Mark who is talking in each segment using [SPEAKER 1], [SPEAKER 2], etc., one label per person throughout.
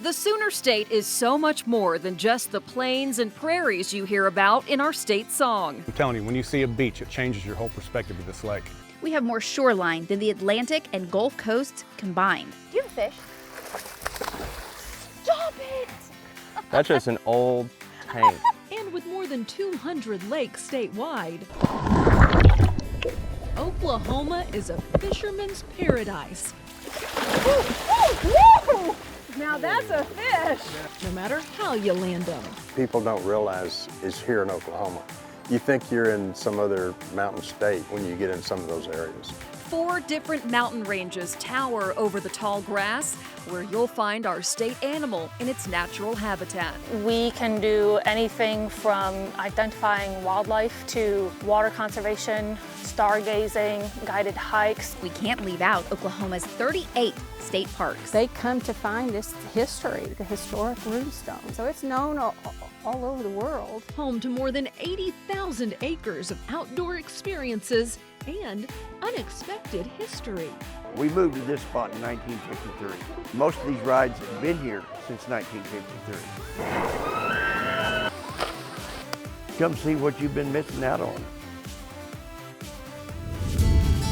[SPEAKER 1] The Sooner State is so much more than just the plains and prairies you hear about in our state song.
[SPEAKER 2] I'm telling you, when you see a beach, it changes your whole perspective of this lake.
[SPEAKER 3] We have more shoreline than the Atlantic and Gulf coasts combined.
[SPEAKER 4] Do you have fish? Stop it!
[SPEAKER 5] That's just an old tank.
[SPEAKER 6] And with more than 200 lakes statewide, Oklahoma is a fisherman's paradise.
[SPEAKER 4] Woo, woo, woo! Now that's a fish.
[SPEAKER 6] No matter how you land them.
[SPEAKER 5] People don't realize it's here in Oklahoma. You think you're in some other mountain state when you get in some of those areas.
[SPEAKER 1] 4 different mountain ranges tower over the tall grass, where you'll find our state animal in its natural habitat.
[SPEAKER 7] We can do anything from identifying wildlife to water conservation, stargazing, guided hikes.
[SPEAKER 3] We can't leave out Oklahoma's 38 state parks.
[SPEAKER 8] They come to find this history, the historic runestone. So it's known all over the world.
[SPEAKER 6] Home to more than 80,000 acres of outdoor experiences and unexpected history.
[SPEAKER 9] We moved to this spot in 1953. Most of these rides have been here since 1953. Come see what you've been missing out on.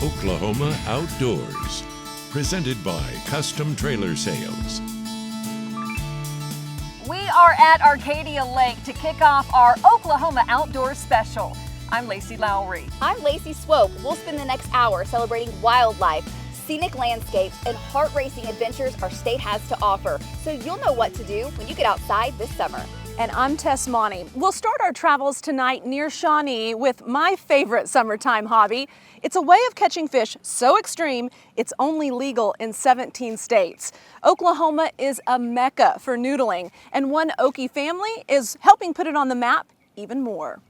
[SPEAKER 10] Oklahoma Outdoors, presented by Custom Trailer Sales.
[SPEAKER 1] We are at Arcadia Lake to kick off our Oklahoma Outdoors Special. I'm Lacey Lowry.
[SPEAKER 4] I'm Lacey Swope. We'll spend the next hour celebrating wildlife, scenic landscapes, and heart-racing adventures our state has to offer. So you'll know what to do when you get outside this summer.
[SPEAKER 11] And I'm Tess Monty. We'll start our travels tonight near Shawnee with my favorite summertime hobby. It's a way of catching fish so extreme, it's only legal in 17 states. Oklahoma is a mecca for noodling, and one Okie family is helping put it on the map even more.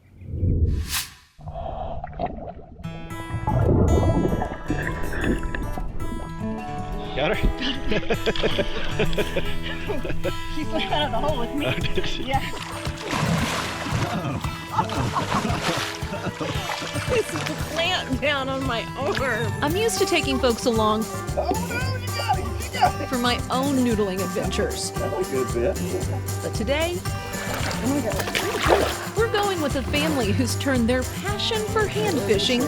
[SPEAKER 2] Got her?
[SPEAKER 4] She slipped out of the hole with me.
[SPEAKER 2] Oh, did she?
[SPEAKER 4] Yeah.
[SPEAKER 6] This is a clamp down on my arm. I'm used to taking folks along for my own noodling adventures.
[SPEAKER 9] That's a good bit.
[SPEAKER 6] But today, we're going with a family who's turned their passion for hand fishing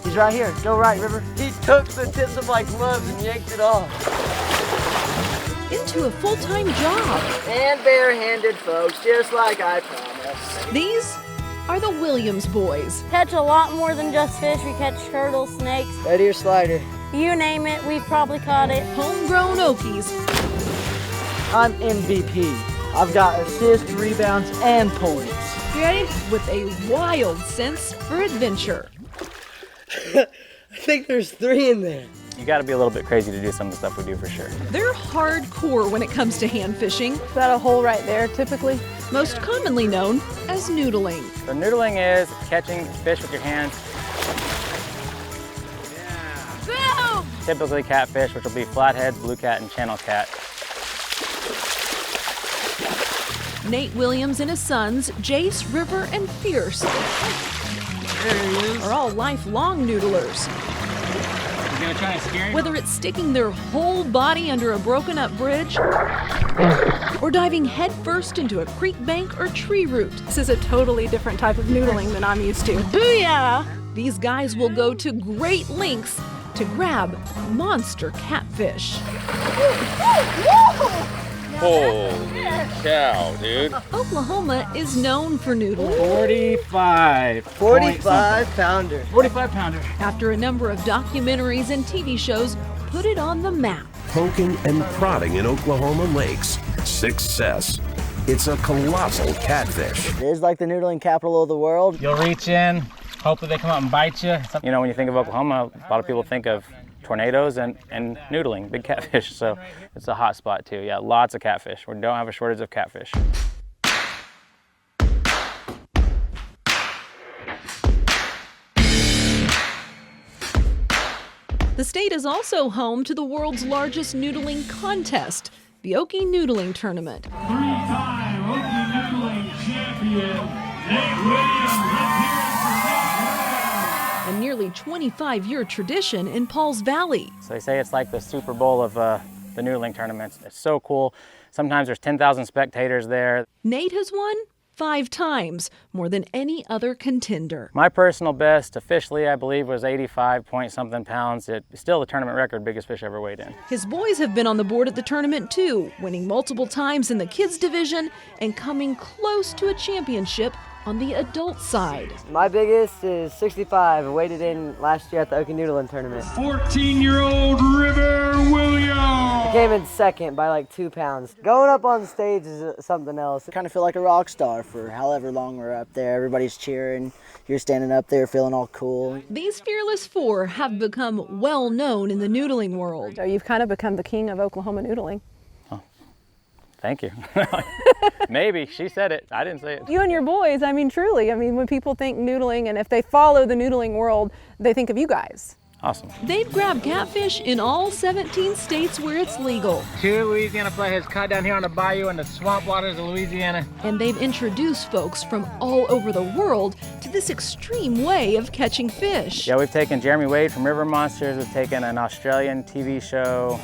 [SPEAKER 12] He's right here. Go right, River. He took the tips of my gloves and yanked it off.
[SPEAKER 6] into a full-time job.
[SPEAKER 12] And barehanded, folks, just like I promised.
[SPEAKER 6] These are the Williams boys.
[SPEAKER 13] Catch a lot more than just fish. We catch turtles, snakes.
[SPEAKER 12] Right here, slider.
[SPEAKER 13] You name it, we've probably caught it.
[SPEAKER 6] Homegrown Okies.
[SPEAKER 12] I'm MVP. I've got assists, rebounds, and points.
[SPEAKER 6] You ready? With a wild sense for adventure.
[SPEAKER 12] I think there's 3 in there.
[SPEAKER 14] You gotta be a little bit crazy to do some of the stuff we do for sure.
[SPEAKER 6] They're hardcore when it comes to hand fishing.
[SPEAKER 8] Is that a hole right there, typically?
[SPEAKER 6] Most commonly known as noodling.
[SPEAKER 14] So noodling is catching fish with your hands.
[SPEAKER 6] Boom!
[SPEAKER 14] Typically catfish, which will be flatheads, blue cat, and channel cat.
[SPEAKER 6] Nate Williams and his sons, Jace, River, and Fierce, are all lifelong noodlers.
[SPEAKER 14] You gonna try and scare him?
[SPEAKER 6] Whether it's sticking their whole body under a broken up bridge or diving headfirst into a creek bank or tree root.
[SPEAKER 8] This is a totally different type of noodling than I'm used to.
[SPEAKER 6] Booyah! These guys will go to great lengths to grab monster catfish.
[SPEAKER 5] Holy cow, dude.
[SPEAKER 6] Oklahoma is known for noodling.
[SPEAKER 12] 45 pounder. 45 pounder.
[SPEAKER 6] After a number of documentaries and TV shows put it on the map.
[SPEAKER 15] Poking and prodding in Oklahoma lakes. Success. It's a colossal catfish.
[SPEAKER 12] It is like the noodling capital of the world.
[SPEAKER 14] You'll reach in, hopefully they come out and bite you. You know, when you think of Oklahoma, a lot of people think of tornadoes and noodling, big catfish, so it's a hot spot too. Yeah, lots of catfish. We don't have a shortage of catfish.
[SPEAKER 6] The state is also home to the world's largest noodling contest, the Okie Noodling Tournament.
[SPEAKER 16] 3-time Okie Noodling champion, Nate Williams.
[SPEAKER 6] A nearly 25-year tradition in Pauls Valley.
[SPEAKER 14] So they say it's like the Super Bowl of the noodling tournaments. It's so cool. Sometimes there's 10,000 spectators there.
[SPEAKER 6] Nate has won 5 times, more than any other contender.
[SPEAKER 14] My personal best officially, I believe, was 85 point something pounds. It's still the tournament record, biggest fish ever weighed in.
[SPEAKER 6] His boys have been on the board at the tournament too, winning multiple times in the kids division and coming close to a championship on the adult side.
[SPEAKER 12] My biggest is 65. I weighed it in last year at the Okie Noodling tournament.
[SPEAKER 16] 14-year-old River Williams.
[SPEAKER 12] I came in second by like 2 pounds. Going up on stage is something else.
[SPEAKER 17] I kind of feel like a rock star for however long we're up there. Everybody's cheering. You're standing up there feeling all cool.
[SPEAKER 6] These fearless 4 have become well known in the noodling world.
[SPEAKER 11] So you've kind of become the king of Oklahoma noodling.
[SPEAKER 14] Thank you. Maybe. She said it. I didn't say it.
[SPEAKER 11] You and your boys, I mean, truly. I mean, when people think noodling and if they follow the noodling world, they think of you guys.
[SPEAKER 14] Awesome.
[SPEAKER 6] They've grabbed catfish in all 17 states where it's legal.
[SPEAKER 18] 2 Louisiana players caught down here on the bayou in the swamp waters of Louisiana.
[SPEAKER 6] And they've introduced folks from all over the world to this extreme way of catching fish.
[SPEAKER 14] Yeah, we've taken Jeremy Wade from River Monsters. We've taken an Australian TV show.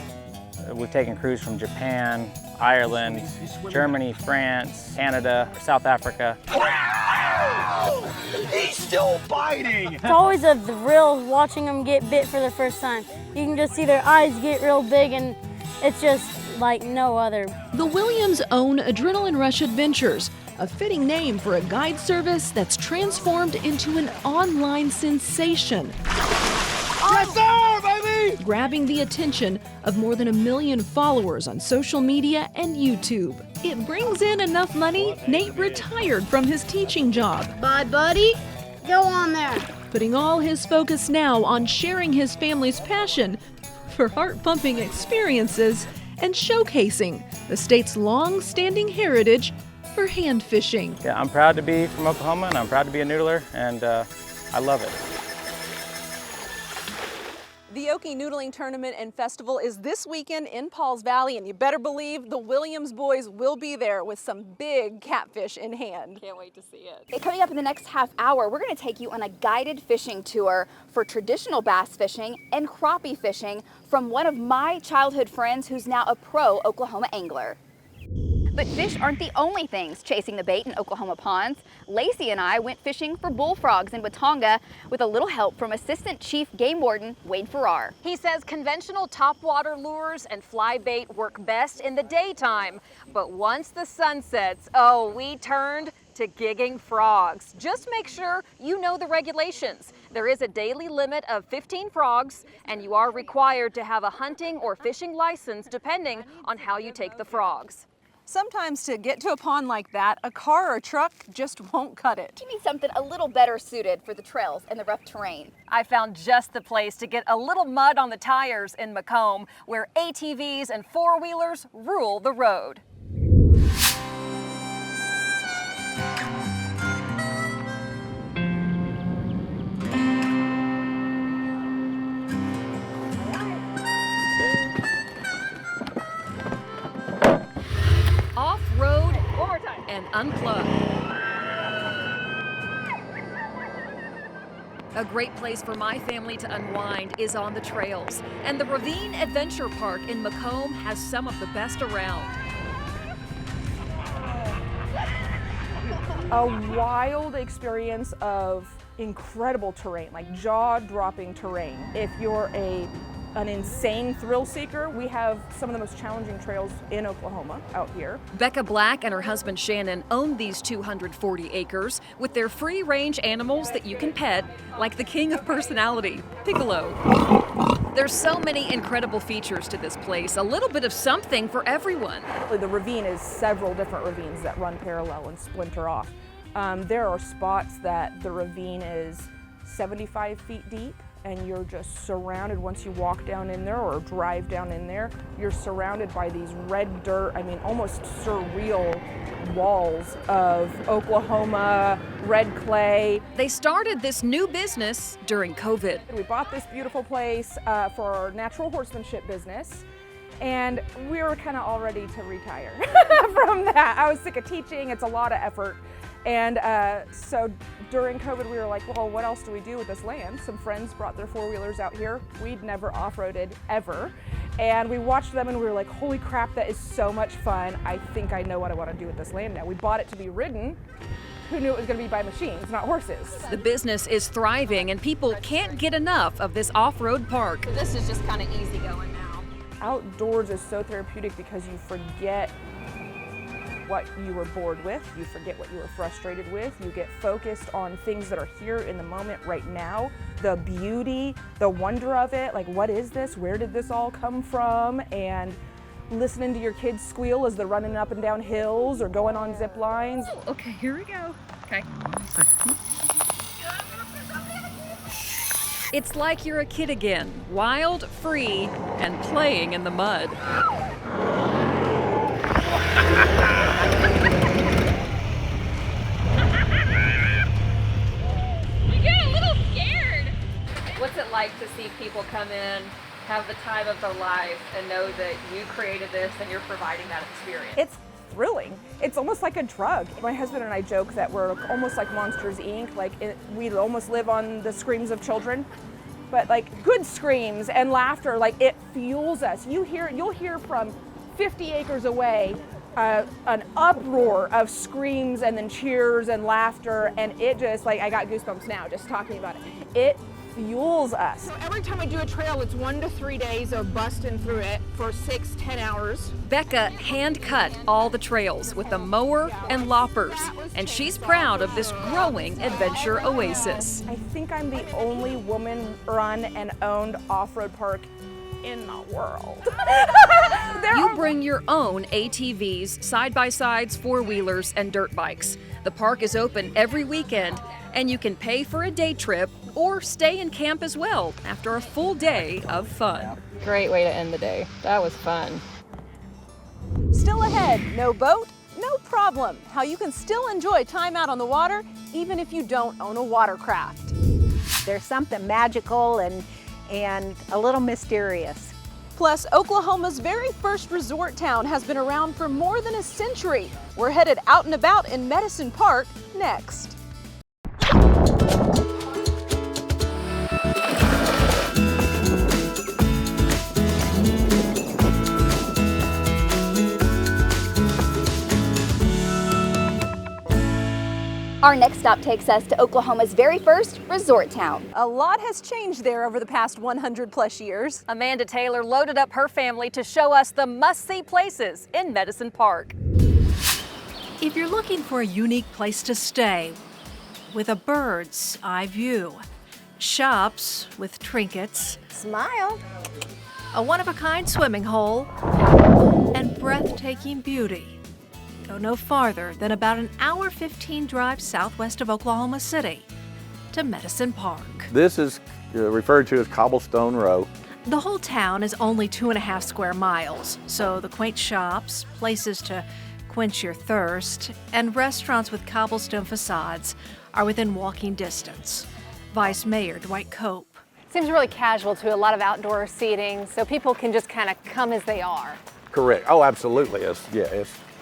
[SPEAKER 14] We've taken crews from Japan, Ireland, Germany, France, Canada, South Africa.
[SPEAKER 18] Wow! He's still biting!
[SPEAKER 13] It's always a thrill watching them get bit for the first time. You can just see their eyes get real big and it's just like no other.
[SPEAKER 6] The Williams own Adrenaline Rush Adventures, a fitting name for a guide service that's transformed into an online sensation.
[SPEAKER 18] Yes, sir, baby!
[SPEAKER 6] Grabbing the attention of more than 1 million followers on social media and YouTube. It brings in enough money, Nate retired from his teaching job.
[SPEAKER 13] Bye, buddy. Go on there.
[SPEAKER 6] Putting all his focus now on sharing his family's passion for heart-pumping experiences and showcasing the state's long-standing heritage for hand fishing.
[SPEAKER 14] Yeah, I'm proud to be from Oklahoma and I'm proud to be a noodler and I love it.
[SPEAKER 11] The Okie Noodling Tournament and Festival is this weekend in Pauls Valley, and you better believe the Williams boys will be there with some big catfish in hand.
[SPEAKER 4] Can't wait to see it. Coming up in the next half hour, we're going to take you on a guided fishing tour for traditional bass fishing and crappie fishing from one of my childhood friends who's now a pro Oklahoma angler. But fish aren't the only things chasing the bait in Oklahoma ponds. Lacey and I went fishing for bullfrogs in Watonga with a little help from Assistant Chief Game Warden Wade Farrar.
[SPEAKER 1] He says conventional topwater lures and fly bait work best in the daytime, but once the sun sets, oh, we turned to gigging frogs. Just make sure you know the regulations. There is a daily limit of 15 frogs, and you are required to have a hunting or fishing license depending on how you take the frogs.
[SPEAKER 11] Sometimes to get to a pond like that, a car or a truck just won't cut it.
[SPEAKER 4] You need something a little better suited for the trails and the rough terrain.
[SPEAKER 1] I found just the place to get a little mud on the tires in Macomb, where ATVs and four-wheelers rule the road. Off-road and unplug. A great place for my family to unwind is on the trails, and the Ravine Adventure Park in Macomb has some of the best around.
[SPEAKER 11] A wild experience of incredible terrain, like jaw-dropping terrain. If you're an insane thrill seeker, we have some of the most challenging trails in Oklahoma out here.
[SPEAKER 1] Becca Black and her husband Shannon own these 240 acres with their free-range animals that you can pet, like the king of personality, Piccolo. There's so many incredible features to this place, a little bit of something for everyone.
[SPEAKER 11] The ravine is several different ravines that run parallel and splinter off. There are spots that the ravine is 75 feet deep, and you're just surrounded, once you walk down in there or drive down in there, you're surrounded by these red dirt, I mean almost surreal walls of Oklahoma, red clay.
[SPEAKER 1] They started this new business during COVID.
[SPEAKER 11] We bought this beautiful place for our natural horsemanship business, and we were kind of all ready to retire from that. I was sick of teaching, it's a lot of effort. And so during COVID, we were like, well, what else do we do with this land? Some friends brought their four-wheelers out here. We'd never off-roaded ever.
[SPEAKER 19] And we watched them and we were like, holy crap, that is so much fun. I think I know what I want to do with this land now. We bought it to be ridden. Who knew it was going to be by machines, not horses?
[SPEAKER 1] The business is thriving and people can't get enough of this off-road park. This is just kind of easy going now.
[SPEAKER 19] Outdoors is so therapeutic because you forget what you were bored with, you forget what you were frustrated with, you get focused on things that are here in the moment right now, the beauty, the wonder of it, like what is this, where did this all come from, and listening to your kids squeal as they're running up and down hills or going on zip lines.
[SPEAKER 1] Okay, here we go. Okay. It's like you're a kid again, wild, free, and playing in the mud.
[SPEAKER 20] You get a little scared.
[SPEAKER 1] What's it like to see people come in, have the time of their life, and know that you created this and you're providing that experience?
[SPEAKER 19] It's thrilling. It's almost like a drug. My husband and I joke that we're almost like Monsters, Inc. We almost live on the screams of children, but like good screams and laughter, like it fuels us. You'll hear from 50 acres away an uproar of screams and then cheers and laughter, and it just, like, I got goosebumps now just talking about it. It fuels us. So every time I do a trail, it's 1 to 3 days of busting through it for 6-10 hours.
[SPEAKER 1] Becca hand-cut all the trails with a mower and loppers, and she's proud of this growing adventure oasis.
[SPEAKER 19] I think I'm the only woman-run and owned off-road park in the world.
[SPEAKER 1] You bring your own ATVs, side-by-sides, four-wheelers, and dirt bikes. The park is open every weekend, and you can pay for a day trip or stay in camp as well after a full day of fun.
[SPEAKER 20] Great way to end the day. That was fun.
[SPEAKER 11] Still ahead, no boat, no problem. How you can still enjoy time out on the water even if you don't own a watercraft.
[SPEAKER 21] There's something magical and a little mysterious.
[SPEAKER 11] Plus, Oklahoma's very first resort town has been around for more than a century. We're headed out and about in Medicine Park next.
[SPEAKER 4] Our next stop takes us to Oklahoma's very first resort town.
[SPEAKER 11] A lot has changed there over the past 100 plus years.
[SPEAKER 1] Amanda Taylor loaded up her family to show us the must-see places in Medicine Park.
[SPEAKER 22] If you're looking for a unique place to stay with a bird's eye view, shops with trinkets,
[SPEAKER 21] Smile.
[SPEAKER 22] a one-of-a-kind swimming hole, and breathtaking beauty, go no farther than about an hour 15 drive southwest of Oklahoma City to Medicine Park.
[SPEAKER 9] This is referred to as Cobblestone Row.
[SPEAKER 22] The whole town is only 2.5 square miles, so the quaint shops, places to quench your thirst, and restaurants with cobblestone facades are within walking distance. Vice Mayor Dwight Cope.
[SPEAKER 20] Seems really casual to a lot of outdoor seating, so people can just kind of come as they are.
[SPEAKER 9] Correct. Oh, absolutely.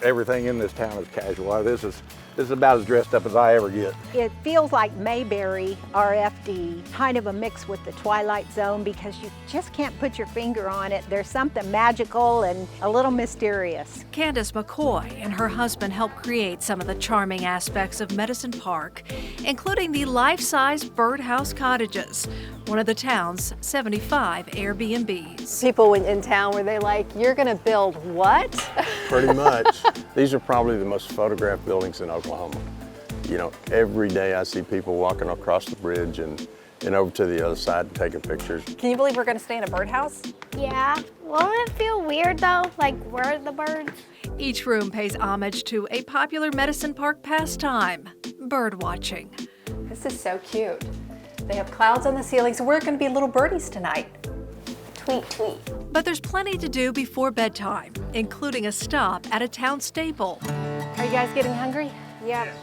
[SPEAKER 9] Everything in this town is casual. This is about as dressed up as I ever get.
[SPEAKER 21] It feels like Mayberry RFD, kind of a mix with the Twilight Zone because you just can't put your finger on it. There's something magical and a little mysterious.
[SPEAKER 22] Candace McCoy and her husband helped create some of the charming aspects of Medicine Park, including the life-size birdhouse cottages, one of the town's 75 Airbnbs.
[SPEAKER 20] People in town were they like, you're gonna build what?
[SPEAKER 5] Pretty much. These are probably the most photographed buildings in Oklahoma. You know, every day I see people walking across the bridge and over to the other side and taking pictures.
[SPEAKER 20] Can you believe we're gonna stay in a birdhouse?
[SPEAKER 13] Yeah. Won't it feel weird though? Like, where are the birds?
[SPEAKER 22] Each room pays homage to a popular Medicine Park pastime, bird watching.
[SPEAKER 20] This is so cute. They have clouds on the ceiling, so we're gonna be little birdies tonight. Tweet, tweet.
[SPEAKER 22] But there's plenty to do before bedtime, including a stop at a town staple.
[SPEAKER 20] Are you guys getting hungry?
[SPEAKER 13] Yep.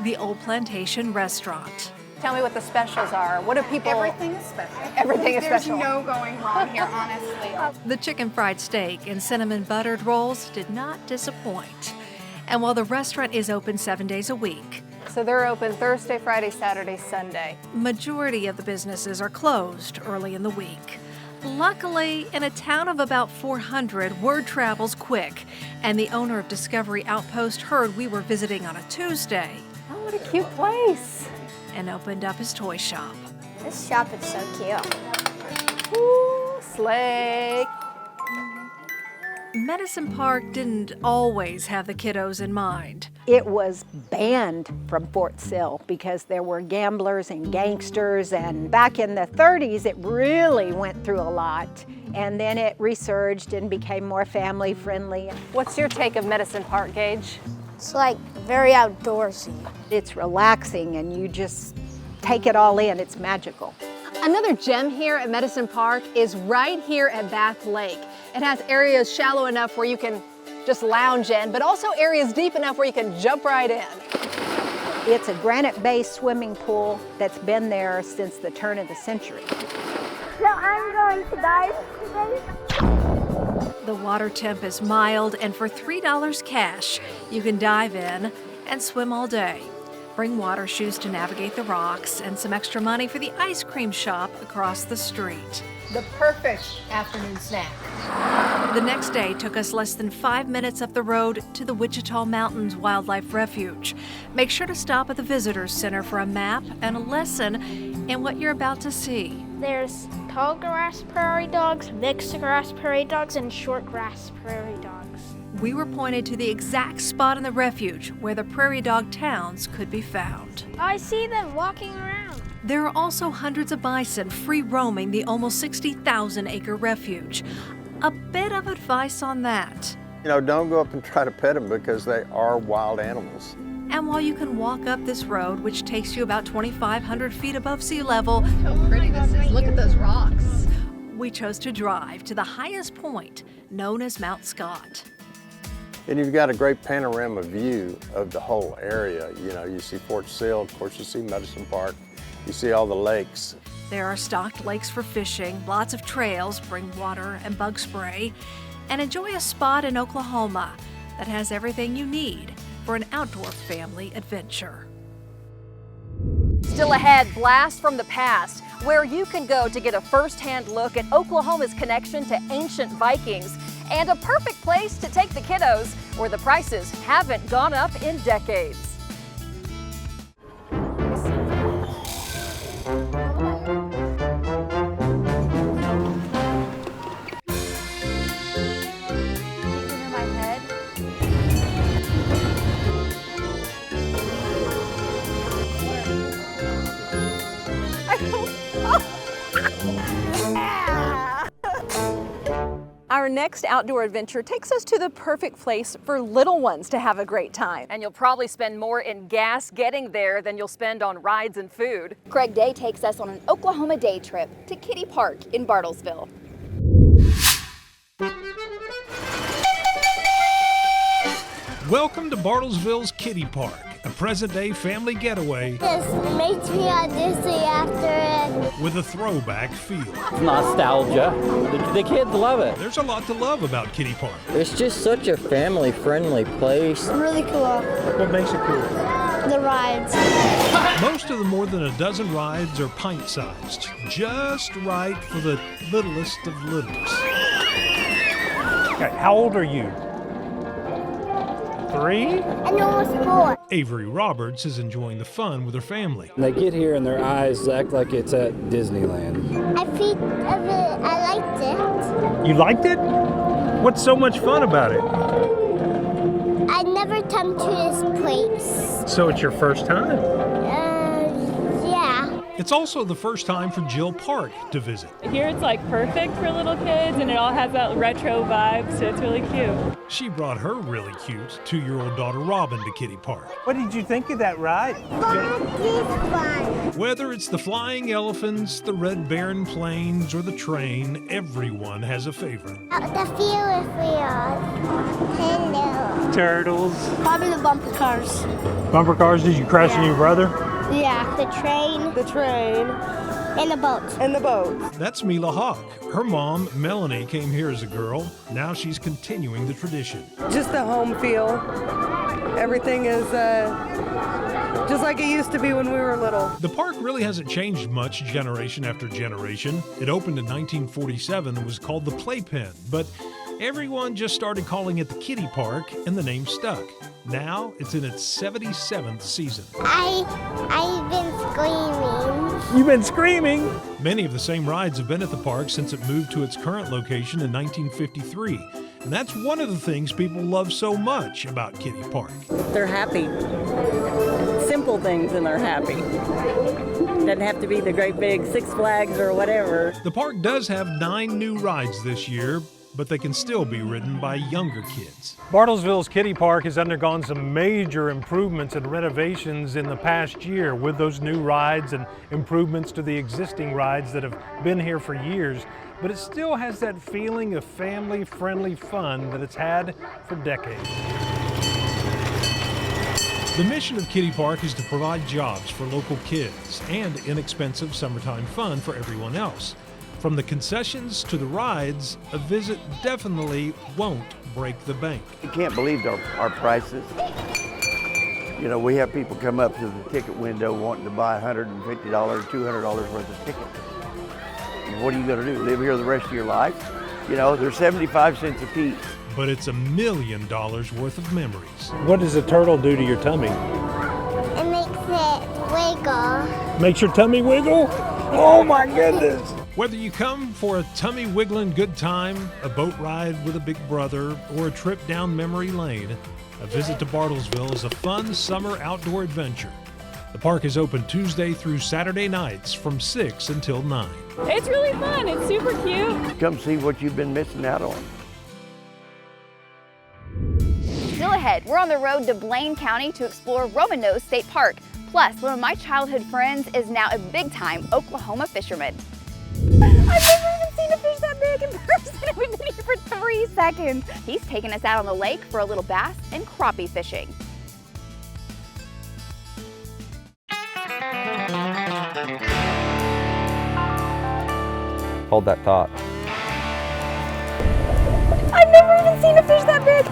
[SPEAKER 22] The Old Plantation Restaurant.
[SPEAKER 20] Tell me what the specials are. What do people...
[SPEAKER 4] Everything is special.
[SPEAKER 20] Everything is special.
[SPEAKER 4] There's no going wrong here, honestly.
[SPEAKER 22] The chicken fried steak and cinnamon buttered rolls did not disappoint. And while the restaurant is open 7 days a week,
[SPEAKER 20] so they're open Thursday, Friday, Saturday, Sunday.
[SPEAKER 22] Majority of the businesses are closed early in the week. Luckily, in a town of about 400, word travels quick, and the owner of Discovery Outpost heard we were visiting on a Tuesday.
[SPEAKER 11] Oh, what a cute place.
[SPEAKER 22] And opened up his toy shop.
[SPEAKER 13] This shop is so cute.
[SPEAKER 11] Ooh, sleigh.
[SPEAKER 22] Medicine Park didn't always have the kiddos in mind.
[SPEAKER 21] It was banned from Fort Sill because there were gamblers and gangsters, and back in the 30s it really went through a lot, and then it resurged and became more family friendly.
[SPEAKER 11] What's your take of Medicine Park, Gage?
[SPEAKER 13] It's like very outdoorsy.
[SPEAKER 21] It's relaxing and you just take it all in. It's magical.
[SPEAKER 11] Another gem here at Medicine Park is right here at Bath Lake. It has areas shallow enough where you can just lounge in, but also areas deep enough where you can jump right in.
[SPEAKER 21] It's a granite-based swimming pool that's been there since the turn of the century.
[SPEAKER 13] So I'm going to dive today.
[SPEAKER 22] The water temp is mild, and for $3 cash, you can dive in and swim all day. Bring water shoes to navigate the rocks and some extra money for the ice cream shop across the street.
[SPEAKER 11] The perfect afternoon snack.
[SPEAKER 22] The next day took us less than 5 minutes up the road to the Wichita Mountains Wildlife Refuge. Make sure to stop at the Visitors Center for a map and a lesson in what you're about to see.
[SPEAKER 13] There's tall grass prairie dogs, mixed grass prairie dogs, and short grass prairie dogs.
[SPEAKER 22] We were pointed to the exact spot in the refuge where the prairie dog towns could be found.
[SPEAKER 13] I see them walking around.
[SPEAKER 22] There are also hundreds of bison free roaming the almost 60,000 acre refuge. A bit of advice on that.
[SPEAKER 5] You know, don't go up and try to pet them because they are wild animals.
[SPEAKER 22] And while you can walk up this road, which takes you about 2,500 feet above sea level,
[SPEAKER 11] How pretty this is. Look at those rocks.
[SPEAKER 22] we chose to drive to the highest point, known as Mount Scott.
[SPEAKER 5] And you've got a great panorama view of the whole area. You know, you see Fort Sill, of course you see Medicine Park, you see all the lakes.
[SPEAKER 22] There are stocked lakes for fishing, lots of trails, bring water and bug spray, and enjoy a spot in Oklahoma that has everything you need for an outdoor family adventure.
[SPEAKER 1] Still ahead, Blast from the Past, where you can go to get a first-hand look at Oklahoma's connection to ancient Vikings, and a perfect place to take the kiddos where the prices haven't gone up in decades.
[SPEAKER 11] Our next outdoor adventure takes us to the perfect place for little ones to have a great time.
[SPEAKER 1] And you'll probably spend more in gas getting there than you'll spend on rides and food.
[SPEAKER 4] Craig Day takes us on an Oklahoma day trip to Kitty Park in Bartlesville.
[SPEAKER 16] Welcome to Bartlesville's Kitty Park, a present-day family getaway
[SPEAKER 13] This makes me audition after it.
[SPEAKER 16] with a throwback feel.
[SPEAKER 3] Nostalgia. The kids love it.
[SPEAKER 16] There's a lot to love about Kitty Park.
[SPEAKER 3] It's just such a family-friendly place.
[SPEAKER 13] Really cool.
[SPEAKER 16] What makes it cool?
[SPEAKER 13] The rides.
[SPEAKER 16] Most of the more than a dozen rides are pint-sized, just right for the littlest of littles.
[SPEAKER 2] Okay, how old are you? 3?
[SPEAKER 13] And almost 4.
[SPEAKER 16] Avery Roberts is enjoying the fun with her family.
[SPEAKER 7] They get here and their eyes act like it's at Disneyland.
[SPEAKER 13] I liked it.
[SPEAKER 2] You liked it? What's so much fun about it?
[SPEAKER 13] I never come to this place.
[SPEAKER 2] So it's your first time?
[SPEAKER 13] Yeah.
[SPEAKER 16] It's also the first time for Jill Park to visit.
[SPEAKER 23] Here it's like perfect for little kids and it all has that retro vibe, so it's really cute.
[SPEAKER 16] She brought her really cute 2-year-old daughter Robin to Kitty Park.
[SPEAKER 24] What did you think of that ride?
[SPEAKER 13] Fun.
[SPEAKER 16] Whether it's the flying elephants, the Red Baron planes, or the train, everyone has a favorite.
[SPEAKER 13] The Ferris wheels. Hello.
[SPEAKER 2] Turtles.
[SPEAKER 13] Probably the bumper cars.
[SPEAKER 2] Bumper cars, did you crash into your brother?
[SPEAKER 13] Yeah. The train. The train.
[SPEAKER 8] In the boat.
[SPEAKER 10] In the boat.
[SPEAKER 16] That's Mila Hawk. Her mom, Melanie, came here as a girl. Now she's continuing the tradition.
[SPEAKER 10] Just the home feel. Everything is just like it used to be when we were little.
[SPEAKER 16] The park really hasn't changed much generation after generation. It opened in 1947 and was called the Playpen, but everyone just started calling it the Kiddie Park, and the name stuck. Now it's in its 77th season.
[SPEAKER 8] I've been screaming.
[SPEAKER 16] You've been screaming! Many of the same rides have been at the park since it moved to its current location in 1953. And that's one of the things people love so much about Kiddie Park.
[SPEAKER 12] They're happy. Simple things and they're happy. Doesn't have to be the great big Six Flags or whatever.
[SPEAKER 16] The park does have 9 new rides this year, but they can still be ridden by younger kids.
[SPEAKER 2] Bartlesville's Kiddie Park has undergone some major improvements and renovations in the past year with those new rides and improvements to the existing rides that have been here for years. But it still has that feeling of family-friendly fun that it's had for decades. The mission of Kiddie Park is to provide jobs for local kids and inexpensive summertime fun for everyone else. From the concessions to the rides, a visit definitely won't break the bank.
[SPEAKER 15] You can't believe our prices. You know, we have people come up to the ticket window wanting to buy $150, $200 worth of tickets. And what are you going to do, live here the rest of your life? You know, they're 75 cents a piece.
[SPEAKER 16] But it's $1 million worth of memories.
[SPEAKER 2] What does a turtle do to your tummy?
[SPEAKER 8] It makes it wiggle.
[SPEAKER 2] Makes your tummy wiggle? Oh my goodness!
[SPEAKER 16] Whether you come for a tummy wiggling good time, a boat ride with a big brother, or a trip down memory lane, a visit to Bartlesville is a fun summer outdoor adventure. The park is open Tuesday through Saturday nights from 6 until 9.
[SPEAKER 23] It's really fun. It's super cute.
[SPEAKER 15] Come see what you've been missing out on.
[SPEAKER 4] Still ahead, we're on the road to Blaine County to explore Roman Nose State Park. Plus, one of my childhood friends is now a big-time Oklahoma fisherman. I've never even seen a fish that big in person, and we've been here for 3 seconds. He's taking us out on the lake for a little bass and crappie fishing.
[SPEAKER 25] Hold that thought.
[SPEAKER 4] I've never even seen a fish that big.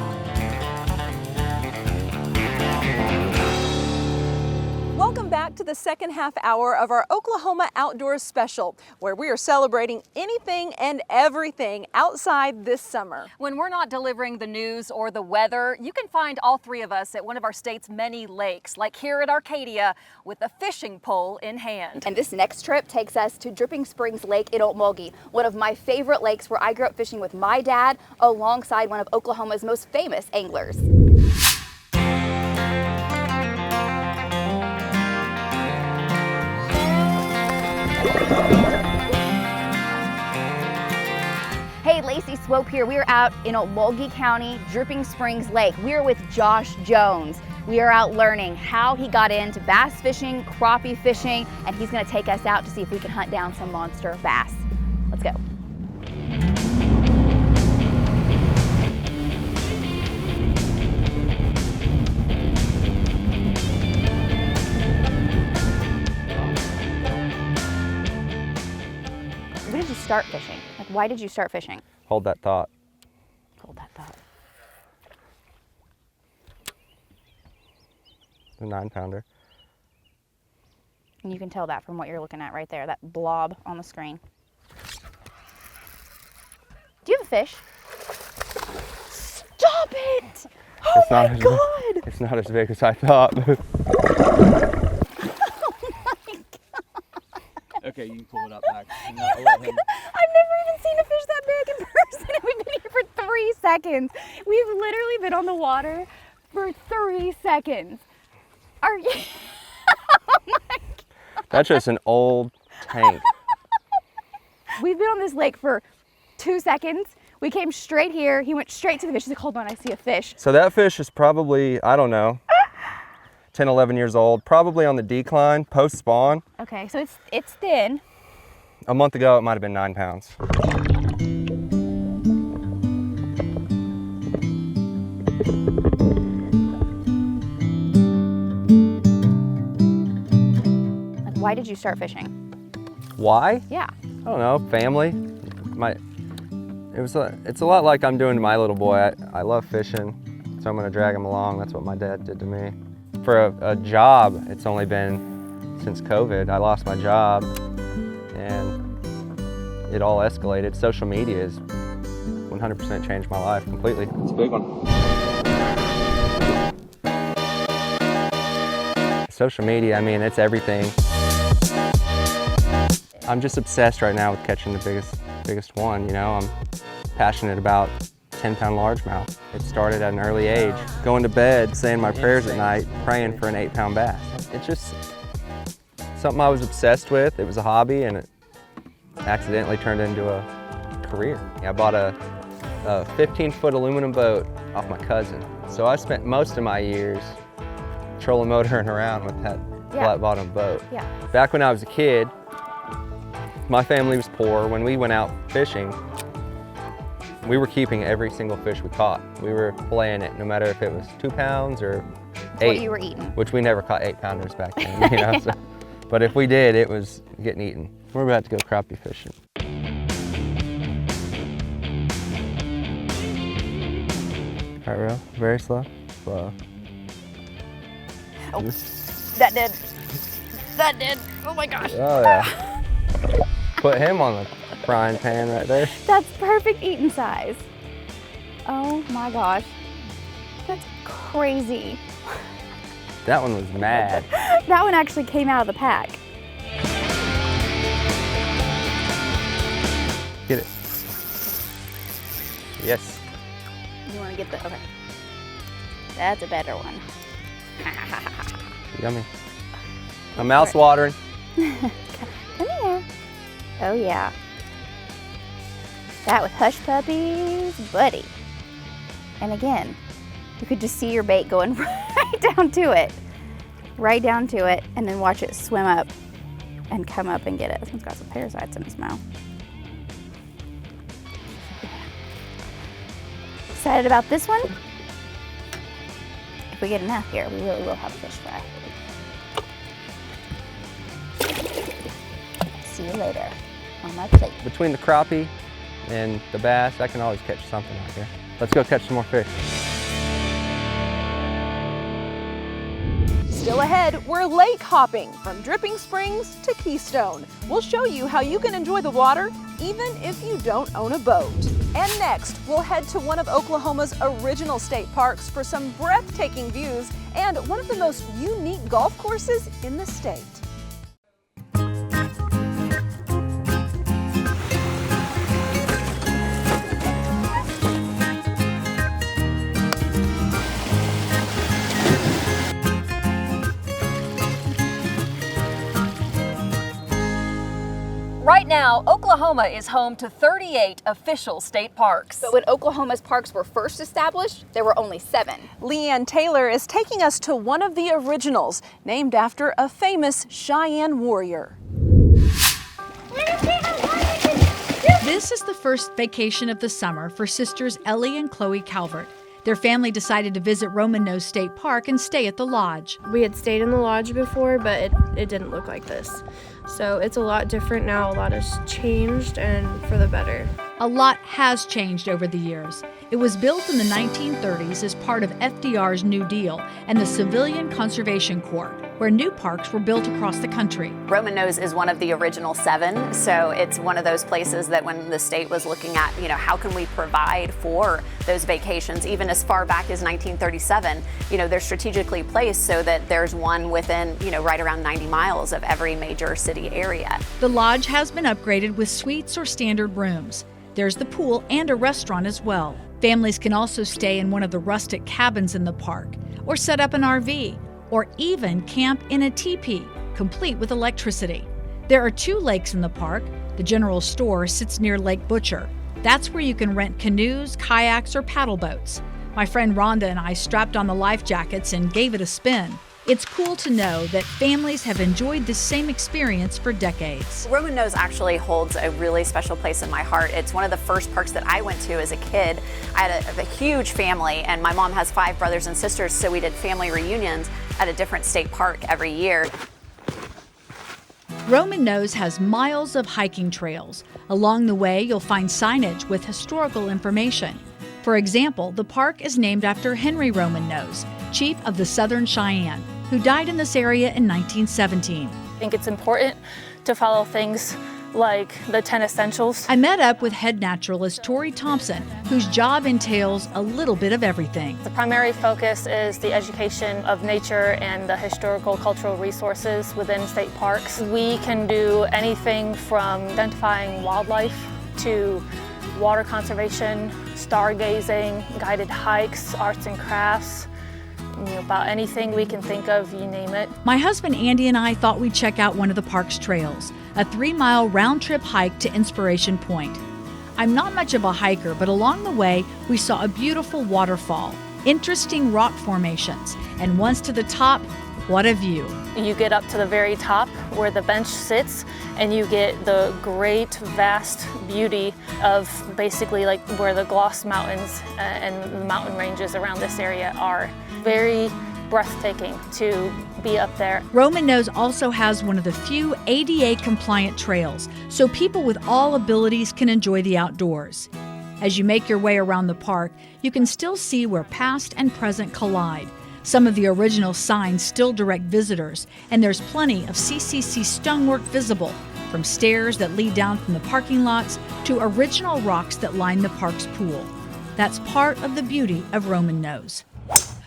[SPEAKER 11] Welcome back to the second half hour of our Oklahoma Outdoors Special, where we are celebrating anything and everything outside this summer.
[SPEAKER 1] When we're not delivering the news or the weather, you can find all 3 of us at one of our state's many lakes, like here at Arcadia, with a fishing pole in hand.
[SPEAKER 4] And this next trip takes us to Dripping Springs Lake in Okmulgee, one of my favorite lakes where I grew up fishing with my dad alongside one of Oklahoma's most famous anglers. Hey, Lacey Swope here. We are out in Okmulgee County, Dripping Springs Lake. We are with Josh Jones. We are out learning how he got into bass fishing, crappie fishing, and he's gonna take us out to see if we can hunt down some monster bass. Let's go. When did you start fishing? Like, why did you start fishing?
[SPEAKER 25] Hold that thought.
[SPEAKER 4] Hold that thought.
[SPEAKER 25] The 9-pounder.
[SPEAKER 4] And you can tell that from what you're looking at right there, that blob on the screen. Do you have a fish? Stop it! Oh my God!
[SPEAKER 25] It's not as big as I thought.
[SPEAKER 26] Okay, you can pull it up back.
[SPEAKER 4] I've never even seen a fish that big in person, and we've been here for 3 seconds. We've literally been on the water for 3 seconds. Are you? Oh my God.
[SPEAKER 25] That's just an old tank.
[SPEAKER 4] We've been on this lake for 2 seconds. We came straight here. He went straight to the fish. He's like, hold on, I see a fish.
[SPEAKER 25] So that fish is probably, I don't know, 10, 11 years old, probably on the decline, post-spawn.
[SPEAKER 4] Okay, so it's thin.
[SPEAKER 25] A month ago, it might have been 9 pounds.
[SPEAKER 4] Like, why did you start fishing?
[SPEAKER 25] Why?
[SPEAKER 4] Yeah.
[SPEAKER 25] I don't know, family. It's a lot like I'm doing to my little boy. I love fishing, so I'm gonna drag him along. That's what my dad did to me. For a job, it's only been since COVID. I lost my job and it all escalated. Social media has 100% changed my life completely. It's a big one. Social media, I mean, it's everything. I'm just obsessed right now with catching the biggest one, you know. I'm passionate about 10-pound largemouth. It started at an early age. Going to bed, saying my prayers at night, praying for an 8-pound bass. It's just something I was obsessed with. It was a hobby and it accidentally turned into a career. I bought a 15-foot aluminum boat off my cousin. So I spent most of my years trolling motoring around with that flat bottom boat.
[SPEAKER 4] Yeah.
[SPEAKER 25] Back when I was a kid, my family was poor. When we went out fishing, we were keeping every single fish we caught. We were playing it, no matter if it was 2 pounds or 8.
[SPEAKER 4] What you were eating.
[SPEAKER 25] Which we never caught 8-pounders back then, you know. Yeah. So, but if we did, it was getting eaten. We're about to go crappie fishing. All right, real, very slow, slow.
[SPEAKER 4] Oh, that did. Oh my gosh.
[SPEAKER 25] Oh yeah. Put him on the frying pan right there.
[SPEAKER 4] That's perfect eating size. Oh my gosh. That's crazy.
[SPEAKER 25] That one was mad.
[SPEAKER 4] That one actually came out of the pack.
[SPEAKER 25] Get it. Yes.
[SPEAKER 4] You want to get the, okay. That's a better one.
[SPEAKER 25] Yummy. My mouth's watering.
[SPEAKER 4] Come here. Oh yeah. That with hush puppies, buddy. And again, you could just see your bait going right down to it. Right down to it, and then watch it swim up and come up and get it. This one's got some parasites in his mouth. Excited about this one? If we get enough here, we really will have a fish fry. See you later on my plate.
[SPEAKER 25] Between the crappie and the bass, I can always catch something out here. Let's go catch some more fish.
[SPEAKER 11] Still ahead, we're lake hopping from Dripping Springs to Keystone. We'll show you how you can enjoy the water even if you don't own a boat. And next, we'll head to one of Oklahoma's original state parks for some breathtaking views and one of the most unique golf courses in the state.
[SPEAKER 1] Right now, Oklahoma is home to 38 official state parks.
[SPEAKER 4] But when Oklahoma's parks were first established, there were only 7.
[SPEAKER 11] Leanne Taylor is taking us to one of the originals, named after a famous Cheyenne warrior.
[SPEAKER 6] This is the first vacation of the summer for sisters Ellie and Chloe Calvert. Their family decided to visit Roman Nose State Park and stay at the lodge.
[SPEAKER 9] We had stayed in the lodge before, but it didn't look like this. So it's a lot different now. A lot has changed, and for the better.
[SPEAKER 6] A lot has changed over the years. It was built in the 1930s as part of FDR's New Deal and the Civilian Conservation Corps, where new parks were built across the country.
[SPEAKER 14] Roman Nose is one of the original 7, so it's one of those places that when the state was looking at, how can we provide for those vacations, even as far back as 1937, they're strategically placed so that there's one within, right around 90 miles of every major city area.
[SPEAKER 6] The lodge has been upgraded with suites or standard rooms. There's the pool and a restaurant as well. Families can also stay in one of the rustic cabins in the park, or set up an RV, or even camp in a teepee, complete with electricity. There are 2 lakes in the park. The general store sits near Lake Butcher. That's where you can rent canoes, kayaks, or paddle boats. My friend Rhonda and I strapped on the life jackets and gave it a spin. It's cool to know that families have enjoyed this same experience for decades.
[SPEAKER 14] Roman Nose actually holds a really special place in my heart. It's one of the first parks that I went to as a kid. I had a huge family, and my mom has 5 brothers and sisters, so we did family reunions at a different state park every year.
[SPEAKER 6] Roman Nose has miles of hiking trails. Along the way, you'll find signage with historical information. For example, the park is named after Henry Roman Nose, chief of the Southern Cheyenne, who died in this area in 1917.
[SPEAKER 5] I think it's important to follow things like the 10 essentials.
[SPEAKER 6] I met up with head naturalist Tori Thompson, whose job entails a little bit of everything.
[SPEAKER 5] The primary focus is the education of nature and the historical cultural resources within state parks. We can do anything from identifying wildlife to water conservation, stargazing, guided hikes, arts and crafts, about anything we can think of, you name it.
[SPEAKER 6] My husband Andy and I thought we'd check out one of the park's trails, a 3-mile round-trip hike to Inspiration Point. I'm not much of a hiker, but along the way, we saw a beautiful waterfall, interesting rock formations, and once to the top, what a view.
[SPEAKER 5] You get up to the very top where the bench sits, and you get the great, vast beauty of basically like where the Gloss Mountains and the mountain ranges around this area are. Very breathtaking to be up there.
[SPEAKER 6] Roman Nose also has one of the few ADA-compliant trails, so people with all abilities can enjoy the outdoors. As you make your way around the park, you can still see where past and present collide. Some of the original signs still direct visitors, and there's plenty of CCC stonework visible, from stairs that lead down from the parking lots to original rocks that line the park's pool. That's part of the beauty of Roman Nose.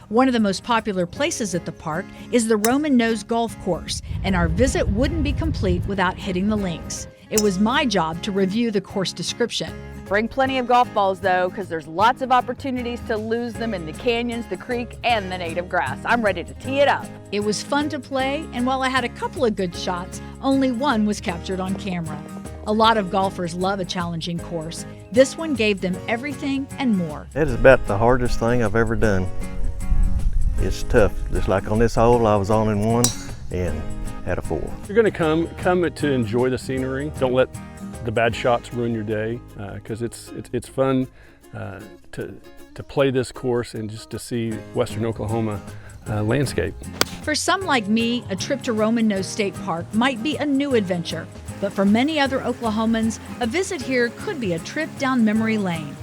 [SPEAKER 6] One of the most popular places at the park is the Roman Nose Golf Course, and our visit wouldn't be complete without hitting the links. It was my job to review the course description.
[SPEAKER 17] Bring plenty of golf balls though, because there's lots of opportunities to lose them in the canyons, the creek, and the native grass. I'm ready to tee it up.
[SPEAKER 6] It was fun to play, and while I had a couple of good shots, only one was captured on camera. A lot of golfers love a challenging course. This one gave them everything and more.
[SPEAKER 18] That is about the hardest thing I've ever done. It's tough. Just like on this hole, I was on in one and had a 4.
[SPEAKER 19] You're going to come to enjoy the scenery. Don't let the bad shots ruin your day, because it's fun to play this course and just to see Western Oklahoma landscape.
[SPEAKER 6] For some like me, a trip to Roman Nose State Park might be a new adventure, but for many other Oklahomans, a visit here could be a trip down memory lane.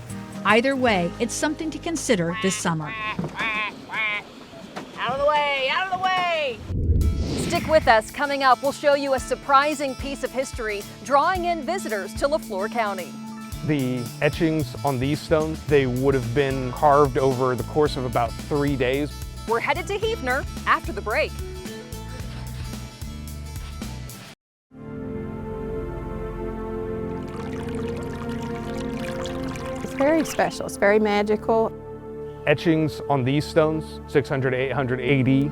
[SPEAKER 6] Either way, it's something to consider this summer.
[SPEAKER 1] Out of the way, out of the way! Stick with us. Coming up, we'll show you a surprising piece of history drawing in visitors to LeFleur County.
[SPEAKER 20] The etchings on these stones, they would have been carved over the course of about 3 days.
[SPEAKER 1] We're headed to Heavener after the break.
[SPEAKER 21] It's very special, it's very magical.
[SPEAKER 20] Etchings on these stones, 600 to 800 AD.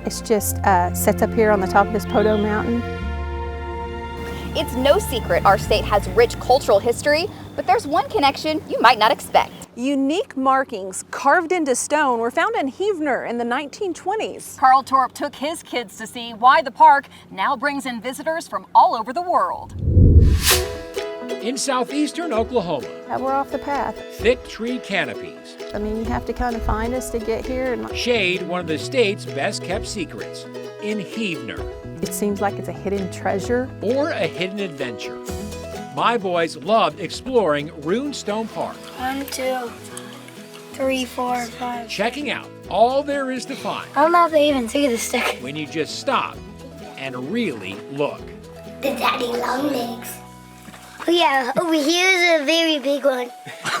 [SPEAKER 21] It's just sits up here on the top of this Podo Mountain.
[SPEAKER 4] It's no secret our state has rich cultural history, but there's one connection you might not expect.
[SPEAKER 11] Unique markings carved into stone were found in Heavener in the 1920s.
[SPEAKER 1] Carl Torp took his kids to see why the park now brings in visitors from all over the world.
[SPEAKER 27] In southeastern Oklahoma,
[SPEAKER 21] We're off the path.
[SPEAKER 27] thick tree canopies
[SPEAKER 21] I mean, you have to kind of find us to get here. And
[SPEAKER 27] shade one of the state's best kept secrets in Heavener,
[SPEAKER 21] it seems like it's a hidden treasure.
[SPEAKER 27] or a hidden adventure. My boys loved exploring Runestone Park,
[SPEAKER 8] 1, 2, 3, 4, 5.
[SPEAKER 27] checking out all there is to find
[SPEAKER 8] I don't know if they even see the stick.
[SPEAKER 27] when you just stop and really look.
[SPEAKER 8] The daddy long legs. Oh yeah, over here is a very big one.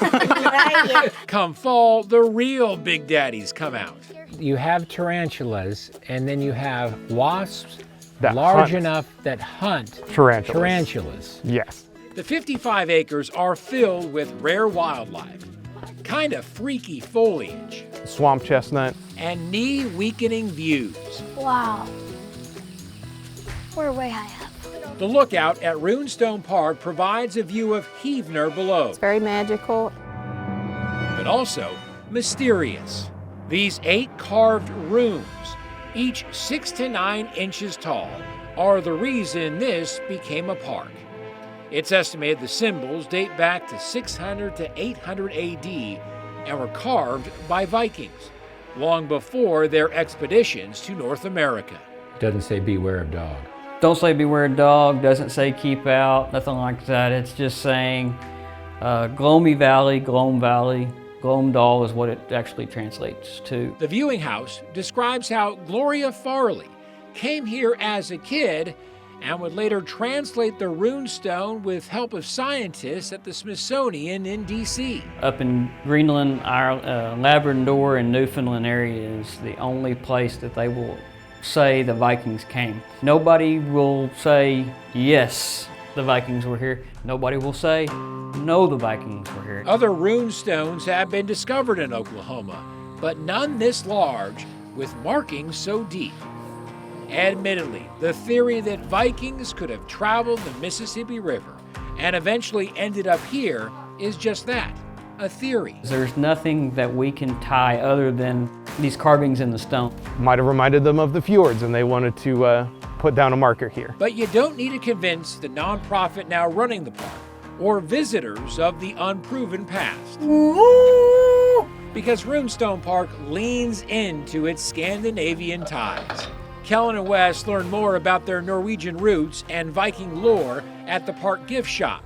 [SPEAKER 8] Right here.
[SPEAKER 27] Come fall, the real big daddies come out.
[SPEAKER 28] You have tarantulas, and then you have wasps
[SPEAKER 20] That
[SPEAKER 28] large
[SPEAKER 20] hunt.
[SPEAKER 28] enough that hunt
[SPEAKER 20] Tarantulas. Yes.
[SPEAKER 27] The 55 acres are filled with rare wildlife, kind of freaky foliage,
[SPEAKER 20] Swamp chestnut.
[SPEAKER 27] and knee-weakening views.
[SPEAKER 8] Wow. We're way high up.
[SPEAKER 27] The lookout at Runestone Park provides a view of Heavener below,
[SPEAKER 21] It's very magical.
[SPEAKER 27] but also mysterious. These 8 carved runes, each 6 to 9 inches tall, are the reason this became a park. It's estimated the symbols date back to 600 to 800 AD and were carved by Vikings, long before their expeditions to North America.
[SPEAKER 28] Doesn't say beware of dog.
[SPEAKER 2] Don't say beware dog, doesn't say keep out, nothing like that. It's just saying Gloomy Valley, Gloam Valley. Glomdahl is what it actually translates to.
[SPEAKER 27] The viewing house describes how Gloria Farley came here as a kid and would later translate the runestone with help of scientists at the Smithsonian in D.C.
[SPEAKER 2] Up in Greenland, Labrador, and Newfoundland area is the only place that they will say the Vikings came. Nobody will say, yes, the Vikings were here. Nobody will say, no, the Vikings were here.
[SPEAKER 27] Other runestones have been discovered in Oklahoma, but none this large with markings so deep. Admittedly, the theory that Vikings could have traveled the Mississippi River and eventually ended up here is just that, a theory.
[SPEAKER 2] There's nothing that we can tie other than these carvings in the stone.
[SPEAKER 20] Might have reminded them of the fjords and they wanted to put down a marker here.
[SPEAKER 27] But you don't need to convince the nonprofit now running the park or visitors of the unproven past. Because Runestone Park leans into its Scandinavian ties. Kellen and Wes learn more about their Norwegian roots and Viking lore at the park gift shop.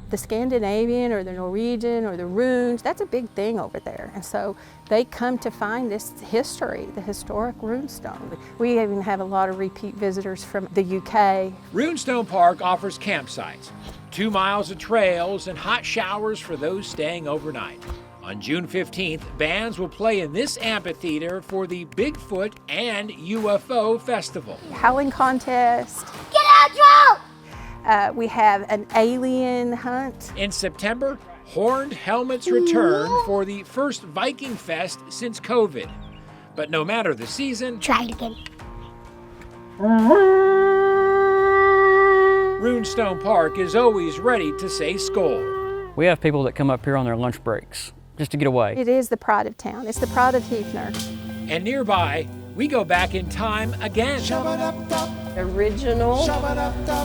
[SPEAKER 21] The Scandinavian or the Norwegian or the runes, that's a big thing over there. And so they come to find this history, the historic runestone. We even have a lot of repeat visitors from the UK.
[SPEAKER 27] Runestone Park offers campsites, 2 miles of trails, and hot showers for those staying overnight. On June 15th, bands will play in this amphitheater for the Bigfoot and UFO Festival.
[SPEAKER 21] Howling contest.
[SPEAKER 8] Get out, drone!
[SPEAKER 21] We have an alien hunt.
[SPEAKER 27] In September, horned helmets return for the first Viking Fest since COVID. But no matter the season,
[SPEAKER 8] try it again.
[SPEAKER 27] Runestone Park is always ready to say Skol.
[SPEAKER 2] We have people that come up here on their lunch breaks just to get away.
[SPEAKER 21] It is the pride of town. It's the pride of Hefner.
[SPEAKER 27] And nearby, we go back in time again.
[SPEAKER 3] Original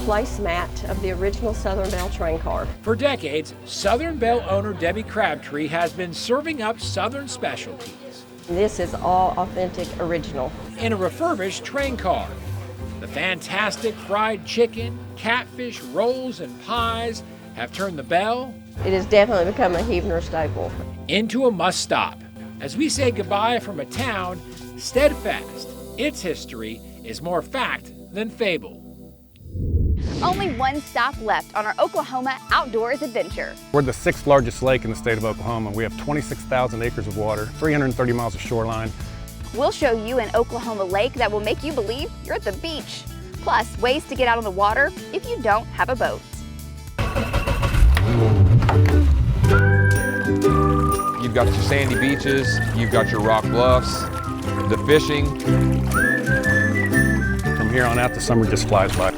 [SPEAKER 3] placemat of the original Southern Belle train car.
[SPEAKER 27] For decades, Southern Belle owner Debbie Crabtree has been serving up Southern specialties.
[SPEAKER 3] This is all authentic original.
[SPEAKER 27] In a refurbished train car. The fantastic fried chicken, catfish, rolls, and pies have turned the Belle
[SPEAKER 3] It has definitely become a Hefner staple.
[SPEAKER 27] into a must-stop. As we say goodbye from a town steadfast, its history is more fact than fable.
[SPEAKER 4] Only one stop left on our Oklahoma outdoors adventure.
[SPEAKER 19] We're the 6th largest lake in the state of Oklahoma. We have 26,000 acres of water, 330 miles of shoreline.
[SPEAKER 4] We'll show you an Oklahoma lake that will make you believe you're at the beach. Plus, ways to get out on the water if you don't have a boat.
[SPEAKER 7] You've got your sandy beaches, you've got your rock bluffs, the fishing.
[SPEAKER 19] From here on out, the summer just flies by.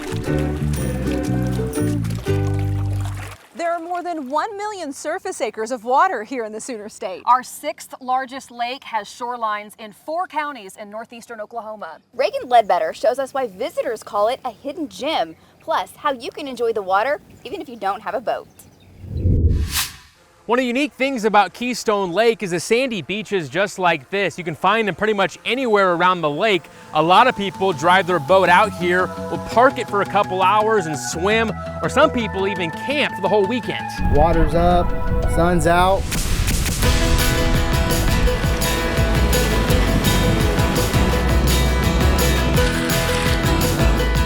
[SPEAKER 11] There are more than 1 million surface acres of water here in the Sooner State.
[SPEAKER 1] Our 6th largest lake has shorelines in 4 counties in northeastern Oklahoma.
[SPEAKER 4] Reagan Ledbetter shows us why visitors call it a hidden gem, plus how you can enjoy the water even if you don't have a boat.
[SPEAKER 10] One of the unique things about Keystone Lake is the sandy beaches just like this. You can find them pretty much anywhere around the lake. A lot of people drive their boat out here, will park it for a couple hours and swim, or some people even camp for the whole weekend.
[SPEAKER 12] Water's up, sun's out.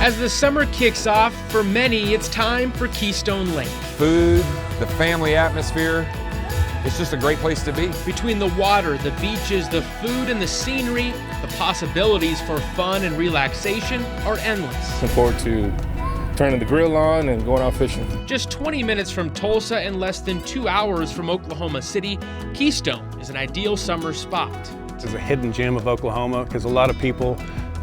[SPEAKER 10] As the summer kicks off, for many, it's time for Keystone Lake.
[SPEAKER 7] Food, the family atmosphere, it's just a great place to be.
[SPEAKER 10] Between the water, the beaches, the food, and the scenery, the possibilities for fun and relaxation are endless.
[SPEAKER 13] Looking forward to turning the grill on and going out fishing.
[SPEAKER 10] Just 20 minutes from Tulsa and less than 2 hours from Oklahoma City, Keystone is an ideal summer spot.
[SPEAKER 19] This is a hidden gem of Oklahoma because a lot of people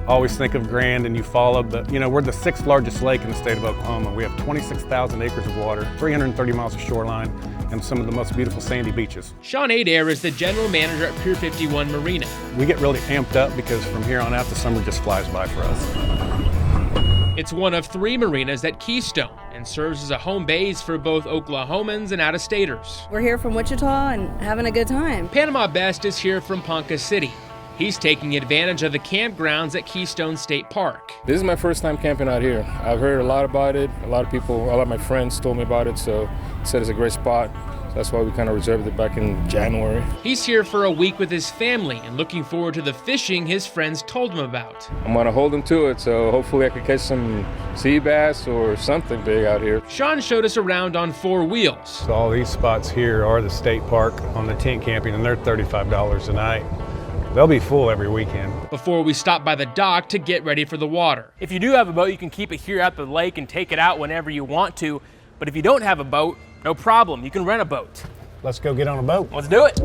[SPEAKER 19] always think of Grand and Eufaula, but you know, we're the 6th largest lake in the state of Oklahoma. We have 26,000 acres of water, 330 miles of shoreline, and some of the most beautiful sandy beaches.
[SPEAKER 10] Sean Adair is the general manager at Pier 51 Marina.
[SPEAKER 19] We get really amped up because from here on out, the summer just flies by for us.
[SPEAKER 10] It's one of 3 marinas at Keystone and serves as a home base for both Oklahomans and out-of-staters.
[SPEAKER 22] We're here from Wichita and having a good time.
[SPEAKER 10] Panama Best is here from Ponca City. He's taking advantage of the campgrounds at Keystone State Park.
[SPEAKER 13] This is my first time camping out here. I've heard a lot about it. A lot of my friends told me about it, so said it's a great spot. So that's why we kind of reserved it back in January.
[SPEAKER 10] He's here for a week with his family and looking forward to the fishing his friends told him about.
[SPEAKER 13] I'm gonna hold him to it, so hopefully I can catch some sea bass or something big out here.
[SPEAKER 10] Sean showed us around on 4 wheels.
[SPEAKER 9] So all these spots here are the state park on the tent camping, and they're $35 a night. They'll be full every weekend.
[SPEAKER 10] Before we stop by the dock to get ready for the water. If you do have a boat, you can keep it here at the lake and take it out whenever you want to. But if you don't have a boat, no problem, you can rent a boat.
[SPEAKER 9] Let's go get on a boat.
[SPEAKER 10] Let's do it.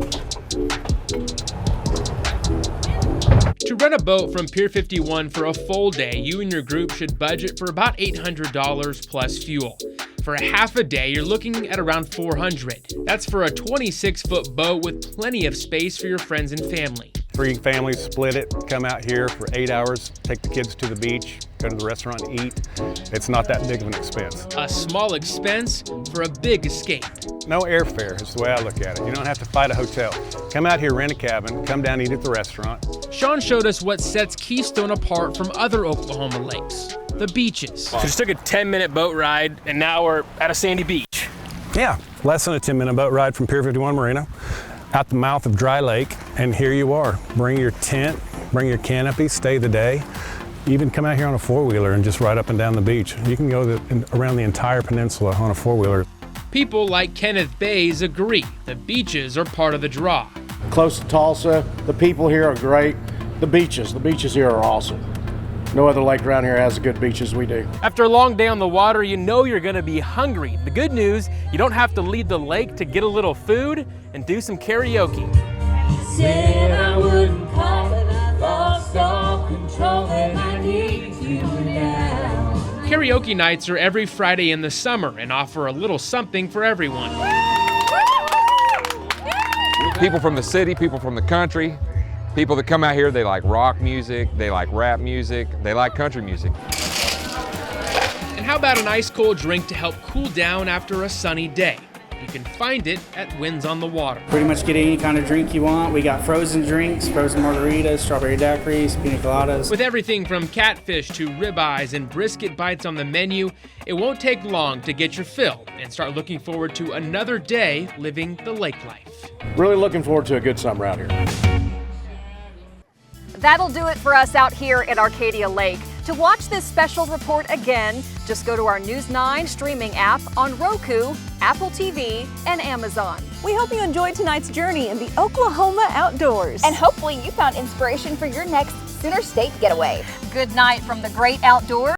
[SPEAKER 10] To rent a boat from Pier 51 for a full day, you and your group should budget for about $800 plus fuel. For a half a day, you're looking at around $400. That's for a 26-foot boat with plenty of space for your friends and family.
[SPEAKER 9] 3 families split it, come out here for 8 hours, take the kids to the beach, go to the restaurant and eat. It's not that big of an expense.
[SPEAKER 10] A small expense for a big escape.
[SPEAKER 9] No airfare is the way I look at it. You don't have to fight a hotel. Come out here, rent a cabin, come down, eat at the restaurant.
[SPEAKER 10] Sean showed us what sets Keystone apart from other Oklahoma lakes, the beaches. So just took a 10-minute boat ride and now we're at a sandy beach.
[SPEAKER 9] Yeah, less than a 10-minute boat ride from Pier 51 Marina out the mouth of Dry Lake, and here you are. Bring your tent, bring your canopy, stay the day. Even come out here on a 4-wheeler and just ride up and down the beach. You can go around the entire peninsula on a 4-wheeler.
[SPEAKER 10] People like Kenneth Bays agree the beaches are part of the draw.
[SPEAKER 15] Close to Tulsa, the people here are great. The beaches here are awesome. No other lake around here has as good beaches as we do.
[SPEAKER 10] After a long day on the water, you know you're gonna be hungry. The good news, you don't have to leave the lake to get a little food and do some karaoke.
[SPEAKER 16] Said I wouldn't call it, I lost all control and I need you now.
[SPEAKER 10] Karaoke nights are every Friday in the summer and offer a little something for everyone.
[SPEAKER 7] People from the city, people from the country, people that come out here, they like rock music, they like rap music, they like country music.
[SPEAKER 10] And how about an ice cold drink to help cool down after a sunny day? You can find it at Winds on the Water.
[SPEAKER 12] Pretty much get any kind of drink you want. We got frozen drinks, frozen margaritas, strawberry daiquiris, pina coladas.
[SPEAKER 10] With everything from catfish to ribeyes and brisket bites on the menu, it won't take long to get your fill and start looking forward to another day living the lake life.
[SPEAKER 15] Really looking forward to a good summer out here.
[SPEAKER 1] That'll do it for us out here at Arcadia Lake. To watch this special report again, just go to our News 9 streaming app on Roku, Apple TV, and Amazon.
[SPEAKER 11] We hope you enjoyed tonight's journey in the Oklahoma outdoors.
[SPEAKER 4] And hopefully you found inspiration for your next Sooner State getaway.
[SPEAKER 1] Good night from the great outdoors.